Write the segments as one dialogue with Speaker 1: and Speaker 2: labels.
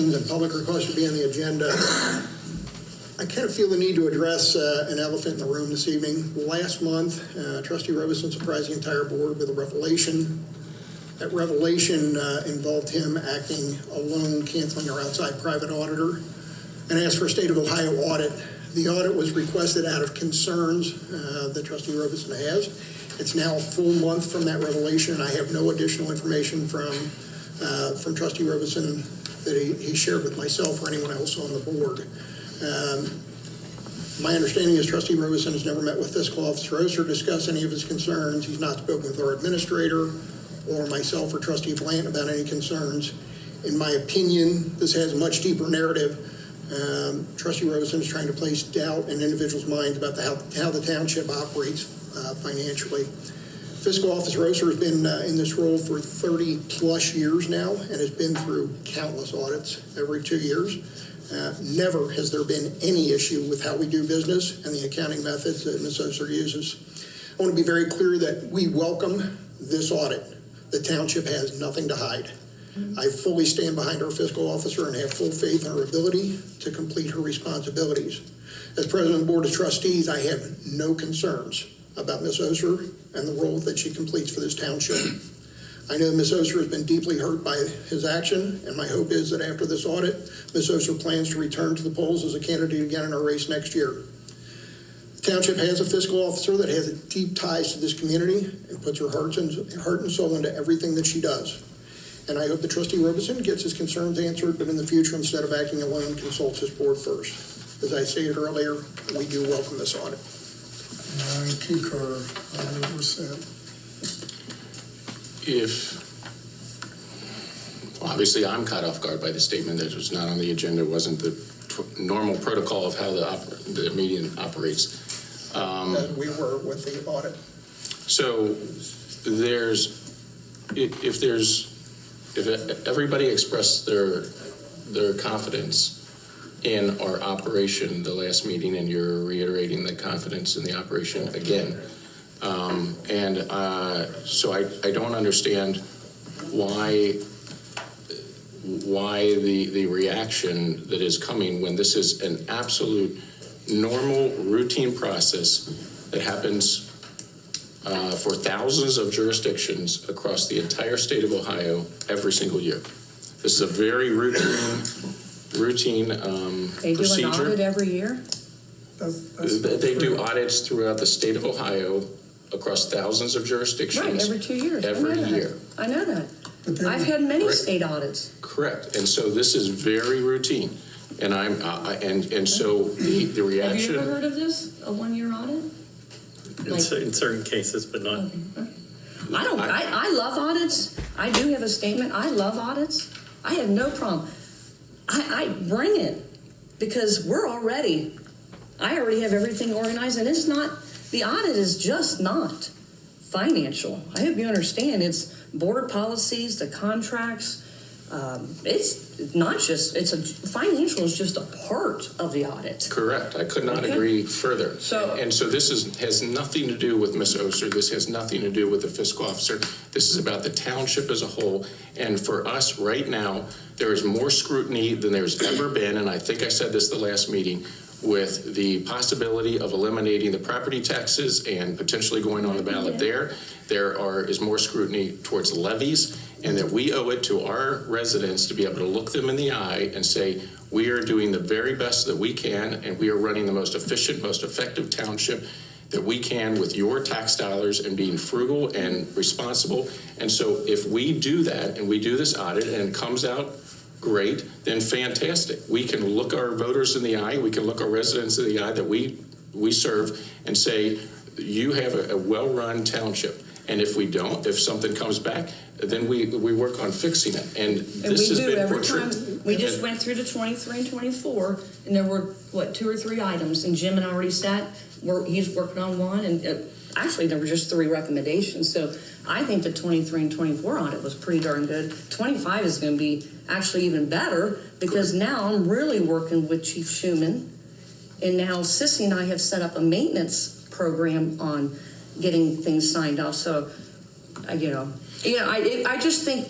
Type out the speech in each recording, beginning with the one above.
Speaker 1: and public request to be on the agenda. I kind of feel the need to address an elephant in the room this evening. Last month, Trustee Robeson surprised the entire board with a revelation. That revelation involved him acting alone, canceling our outside private auditor, and asked for a state of Ohio audit. The audit was requested out of concerns that Trustee Robeson has. It's now a full month from that revelation. I have no additional information from Trustee Robeson that he shared with myself or anyone else on the board. My understanding is Trustee Robeson has never met with Fiscal Officer Oster to discuss any of his concerns. He's not spoken with our administrator or myself or Trustee Blant about any concerns. In my opinion, this has a much deeper narrative. Trustee Robeson is trying to place doubt in individuals' minds about how the township operates financially. Fiscal Officer Oster has been in this role for 30 plus years now and has been through countless audits every 2 years. Never has there been any issue with how we do business and the accounting methods that Ms. Oster uses. I want to be very clear that we welcome this audit. The township has nothing to hide. I fully stand behind our fiscal officer and have full faith in her ability to complete her responsibilities. As President of the Board of Trustees, I have no concerns about Ms. Oster and the role that she completes for this township. I know Ms. Oster has been deeply hurt by his action, and my hope is that after this audit, Ms. Oster plans to return to the polls as a candidate again in our race next year. The township has a fiscal officer that has deep ties to this community and puts her heart and soul into everything that she does. And I hope that Trustee Robeson gets his concerns answered, but in the future, instead of acting alone, consults his board first. As I stated earlier, we do welcome this audit.
Speaker 2: I concur 100%.
Speaker 3: Obviously I'm caught off guard by the statement that it was not on the agenda, wasn't the normal protocol of how the meeting operates.
Speaker 1: We were with the audit.
Speaker 3: So if everybody expressed their confidence in our operation the last meeting, and you're reiterating the confidence in the operation again, so I don't understand why the reaction that is coming when this is an absolute normal routine process that happens for thousands of jurisdictions across the entire state of Ohio every single year. This is a very routine
Speaker 4: They do
Speaker 3: procedure.
Speaker 4: an audit every year?
Speaker 3: They do audits throughout the state of Ohio across thousands of jurisdictions.
Speaker 4: Right, every 2 years.
Speaker 3: Every year.
Speaker 4: I know that. I've had many
Speaker 3: Correct.
Speaker 4: state audits.
Speaker 3: Correct, and so this is very routine, and so the reaction.
Speaker 4: Have you ever heard of this, a 1-year audit?
Speaker 5: In certain cases, but not.
Speaker 4: I love audits. I do have a statement. I love audits. I have no problem. I bring it because I already have everything organized, and the audit is just not financial. I hope you understand. It's board policies, the contracts. Financial is just a part of the audit.
Speaker 3: Correct. I could not agree further. So this has nothing to do with Ms. Oster. This has nothing to do with the fiscal officer. This is about the township as a whole. And for us right now, there is more scrutiny than there's ever been. And I think I said this the last meeting, with the possibility of eliminating the property taxes and potentially going on the ballot there is more scrutiny towards levies, and that we owe it to our residents to be able to look them in the eye and say, we are doing the very best that we can, and we are running the most efficient, most effective township that we can with your tax dollars, and being frugal and responsible. And so if we do that and we do this audit and it comes out great, then fantastic. We can look our voters in the eye, we can look our residents in the eye that we serve and say, you have a well-run township. And if we don't, if something comes back, then we work on fixing it. And this has been portrayed.
Speaker 4: We just went through the 23 and 24, and there were, 2 or 3 items, and Jim and I already sat, he's working on one, and actually there were just 3 recommendations. So I think the 23 and 24 audit was pretty darn good. 25 is going to be actually even better, because now I'm really working with Chief Schumann, and now Sissy and I have set up a maintenance program on getting things signed off. So, I just think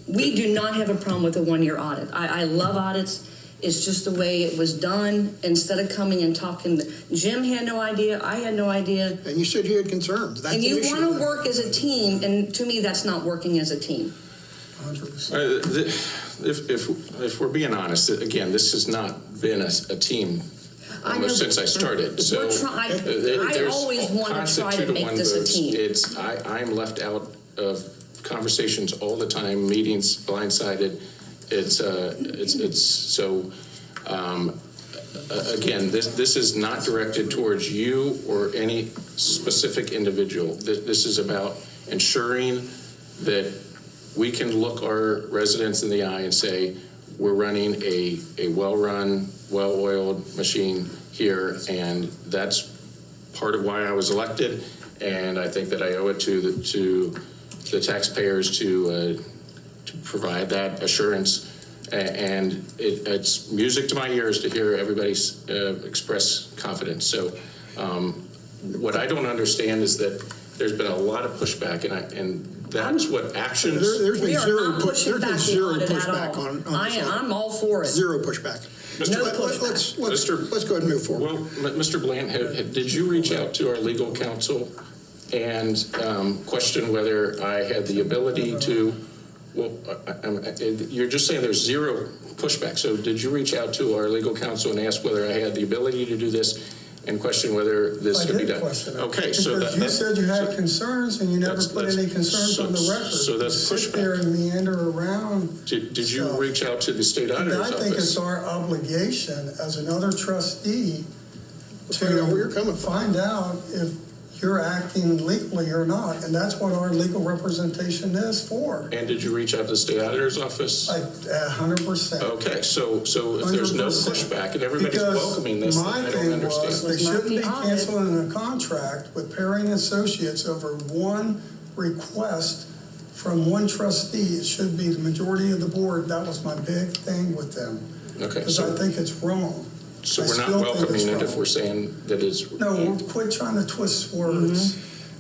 Speaker 4: We do not have a problem with a one-year audit. I love audits. It's just the way it was done. Instead of coming and talking, Jim had no idea, I had no idea.
Speaker 1: And you said you had concerns. That's
Speaker 4: And
Speaker 1: an
Speaker 4: you
Speaker 1: issue.
Speaker 4: want to work as a team, and to me, that's not working as a team.
Speaker 2: 100%.
Speaker 3: If we're being honest, again, this has not been a team
Speaker 4: I know,
Speaker 3: almost since I started. So
Speaker 4: I
Speaker 3: there's
Speaker 4: always want to try to make this a
Speaker 3: votes.
Speaker 4: team.
Speaker 3: I'm left out of conversations all the time, meetings, blindsided. Again, this is not directed towards you or any specific individual. This is about ensuring that we can look our residents in the eye and say, we're running a well-run, well-oiled machine here, and that's part of why I was elected, and I think that I owe it to the taxpayers to provide that assurance. And it's music to my ears to hear everybody express confidence. So what I don't understand is that there's been a lot of pushback, and that's what actions.
Speaker 1: There's
Speaker 4: We
Speaker 1: been
Speaker 4: are
Speaker 1: zero
Speaker 4: not pushing back the audit at
Speaker 1: pushback
Speaker 4: all.
Speaker 1: on this.
Speaker 4: I'm all for it.
Speaker 1: Zero pushback.
Speaker 4: No
Speaker 1: Let's
Speaker 4: pushback.
Speaker 1: go ahead and move forward.
Speaker 3: Well, Mr. Bland, did you reach out to our legal counsel and question whether I had the ability to? Well, you're just saying there's zero pushback. So did you reach out to our legal counsel and ask whether I had the ability to do this and question whether this could be done?
Speaker 2: I did question it.
Speaker 3: Okay, so
Speaker 2: because you said you had concerns and you never put any concerns on the record.
Speaker 3: So that's
Speaker 2: You sit there
Speaker 3: pushback.
Speaker 2: and meander around.
Speaker 3: Did you
Speaker 2: stuff.
Speaker 3: reach out to the state
Speaker 2: And
Speaker 3: auditor's
Speaker 2: I think it's
Speaker 3: office?
Speaker 2: our obligation as another trustee
Speaker 1: Figure out where you're coming
Speaker 2: to
Speaker 1: from.
Speaker 2: find out if you're acting legally or not. And that's what our legal representation is for.
Speaker 3: And did you reach out to the state auditor's office?
Speaker 2: 100%.
Speaker 3: Okay, so if there's no
Speaker 2: 100%.
Speaker 3: pushback and everybody's
Speaker 2: Because
Speaker 3: welcoming this, then
Speaker 2: my
Speaker 3: I don't
Speaker 2: thing was,
Speaker 3: understand.
Speaker 2: they
Speaker 4: Not
Speaker 2: shouldn't
Speaker 4: the
Speaker 2: be
Speaker 4: audit.
Speaker 2: canceling a contract with Perry and Associates over one request from one trustee. It should be the majority of the board. That was my big thing with them.
Speaker 3: Okay,
Speaker 2: Because I
Speaker 3: so
Speaker 2: think it's wrong.
Speaker 3: So
Speaker 2: I
Speaker 3: we're not
Speaker 2: still think
Speaker 3: welcoming
Speaker 2: it's
Speaker 3: it
Speaker 2: wrong.
Speaker 3: if we're saying that it's.
Speaker 2: No, quit trying to twist words.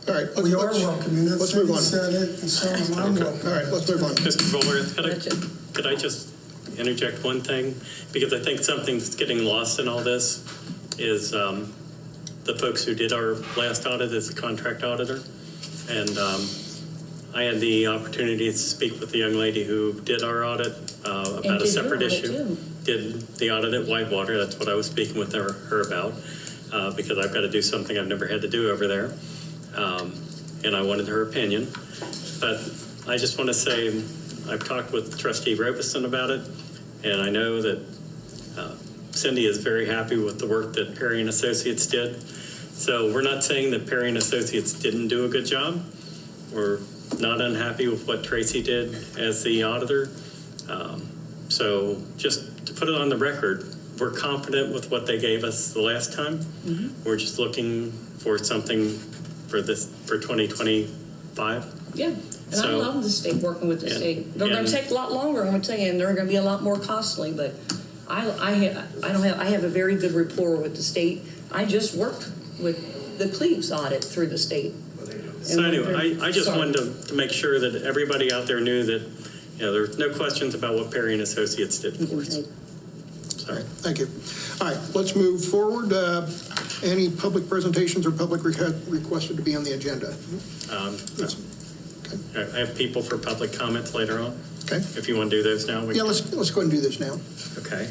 Speaker 1: All right,
Speaker 2: We are welcoming it.
Speaker 1: Let's move on.
Speaker 2: Cindy said it, and so am I
Speaker 3: Okay.
Speaker 2: welcoming
Speaker 1: All right, let's move on.
Speaker 5: Mr. Vollrath,
Speaker 4: Gotcha.
Speaker 5: could I just interject one thing? Because I think something's getting lost in all this is the folks who did our last audit as a contract auditor. And I had the opportunity to speak with the young lady who did our audit about
Speaker 4: did
Speaker 5: a
Speaker 4: your
Speaker 5: separate
Speaker 4: audit,
Speaker 5: issue.
Speaker 4: too.
Speaker 5: Did the audit at Whitewater. That's what I was speaking with her about because I've got to do something I've never had to do over there. And I wanted her opinion. But I just want to say I've talked with Trustee Robeson about it, and I know that Cindy is very happy with the work that Perry and Associates did. So we're not saying that Perry and Associates didn't do a good job. We're not unhappy with what Tracy did as the auditor. So just to put it on the record, we're confident with what they gave us the last time.
Speaker 4: Mm-hmm.
Speaker 5: We're just looking for something for 2025.
Speaker 4: Yeah, and I
Speaker 5: So-
Speaker 4: love the state, working with the
Speaker 5: And-
Speaker 4: state. They're gonna
Speaker 5: and-
Speaker 4: take a lot longer, I'm gonna tell you, and they're gonna be a lot more costly, but I have a very good rapport with the state. I just worked with the Cleves audit through the state.
Speaker 5: So
Speaker 4: And
Speaker 5: anyway, I just
Speaker 4: sorry.
Speaker 5: wanted to make sure that everybody out there knew that, there's no questions about what Perry and Associates did for us.
Speaker 1: All right, thank you. All right, let's move forward. Any public presentations or public requested to be on the agenda?
Speaker 5: No. I have people for public comments later on.
Speaker 1: Okay.
Speaker 5: If you want to do those now, we
Speaker 1: Yeah,
Speaker 5: can.
Speaker 1: let's go ahead and do this now.
Speaker 5: Okay.